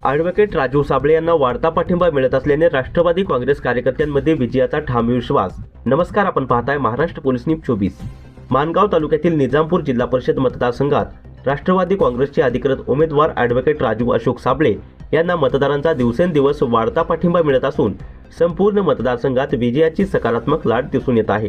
Advocate Raju Sable यांना वाढता पाठिंबा मिळत असल्याने राष्ट्रवादी काँग्रेस कार्यकर्त्यांमध्ये विजयाचा ठाम विश्वास। नमस्कार, आपण पाहताय महाराष्ट्र पोलीस न्यूज 24। मानगाव तालुक्यातील निजामपूर जिल्हा परिषद मतदारसंघात राष्ट्रवादी काँग्रेसचे अधिकृत उमेदवार ॲडव्होकेट राजू अशोक साबळे यांना मतदारांचा दिवसेंदिवस वाढता पाठिंबा मिळत असून संपूर्ण मतदारसंघात विजयाची सकारात्मक लाट दिसून येत आहे।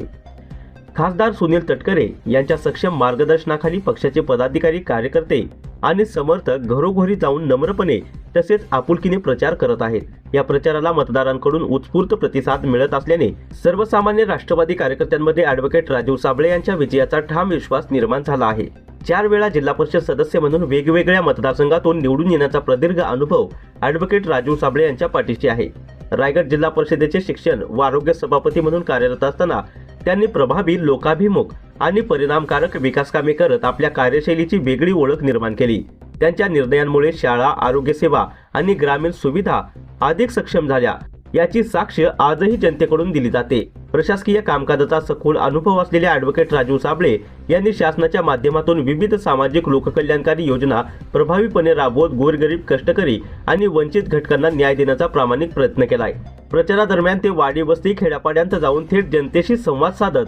खासदार सुनील तटकरे यांच्या सक्षम मार्गदर्शनाखाली पक्षाचे पदाधिकारी, कार्यकर्ते आणि समर्थक घरोघरी जाऊन नम्रपणे तसेच आपुलकीने प्रचार करत आहेत। या प्रचाराला मतदारांकडून उत्स्फूर्त प्रतिसाद मिळत असल्याने सर्वसामान्य राष्ट्रवादी कार्यकर्त्यांमध्ये ॲडव्होकेट राजू साबळे यांच्या विजयाचा ठाम विश्वास निर्माण झाला आहे। 4 वेळा जिल्हा परिषद सदस्य म्हणून वेगवेगळ्या मतदारसंघातून निवडून येण्याचा प्रदीर्घ अनुभव ॲडव्होकेट राजू साबळे यांच्या पाठीशी आहे। रायगड जिल्हा परिषदेचे शिक्षण व आरोग्य सभापती म्हणून कार्यरत असताना त्यांनी प्रभावी, लोकाभिमुख आणि परिणामकारक विकास कामे करत आपल्या कार्यशैलीची वेगळी ओळख निर्माण केली। त्यांच्या निर्णयांमुळे शाळा, आरोग्य सेवा आणि ग्रामीण सुविधा अधिक सक्षम झाल्या, याची साक्ष आजही जनतेकडून दिली जाते। प्रशासकीय कामकाजाचा सखोल अनुभव असलेल्या ॲडव्होकेट राजू साबळे यांनी शासनाच्या माध्यमातून विविध सामाजिक लोककल्याणकारी योजना प्रभावीपणे राबवत गोरगरीब, कष्टकरी आणि वंचित घटकांना न्याय देण्याचा प्रामाणिक प्रयत्न केलाय। प्रचारादरम्यान ते वाडी, वस्ती, खेड्यापाड्यांत जाऊन थेट जनतेशी संवाद साधत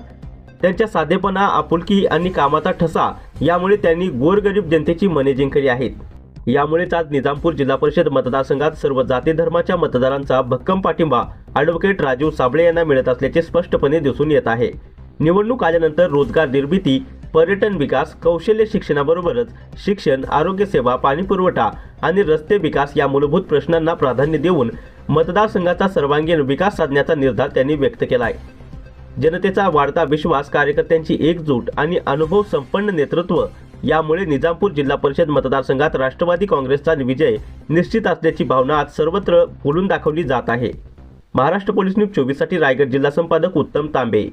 त्यांच्या साधेपणा, आपुलकी आणि कामाचा ठसा यामुळे त्यांनी गोरगरीब जनतेची मने जिंकली आहेत। यामुळेच आज निजामपूर जिल्हा परिषद मतदारसंघात सर्व जाती धर्माच्या मतदारांचा भक्कम पाठिंबा ॲडव्होकेट राजू साबळे यांना मिळत असल्याचे स्पष्टपणे दिसून येत आहे। निवडणूक आल्यानंतर रोजगार निर्मिती, पर्यटन विकास, कौशल्य शिक्षणाबरोबरच शिक्षण, आरोग्य सेवा, पाणी पुरवठा आणि रस्ते विकास या मूलभूत प्रश्नांना प्राधान्य देऊन मतदारसंघाचा सर्वांगीण विकास साधण्याचा निर्धार त्यांनी व्यक्त केलाय। जनतेचा वाढता विश्वास, कार्यकर्त्यांची एकजूट आणि अनुभव संपन्न नेतृत्व यामुळे निजामपूर जिल्हा परिषद मतदारसंघात राष्ट्रवादी काँग्रेसचा विजय निश्चित असल्याची भावना आज सर्वत्र बोलून दाखवली जात आहे। महाराष्ट्र पोलीस न्यूज 24 साठी रायगड जिल्हा संपादक उत्तम तांबे।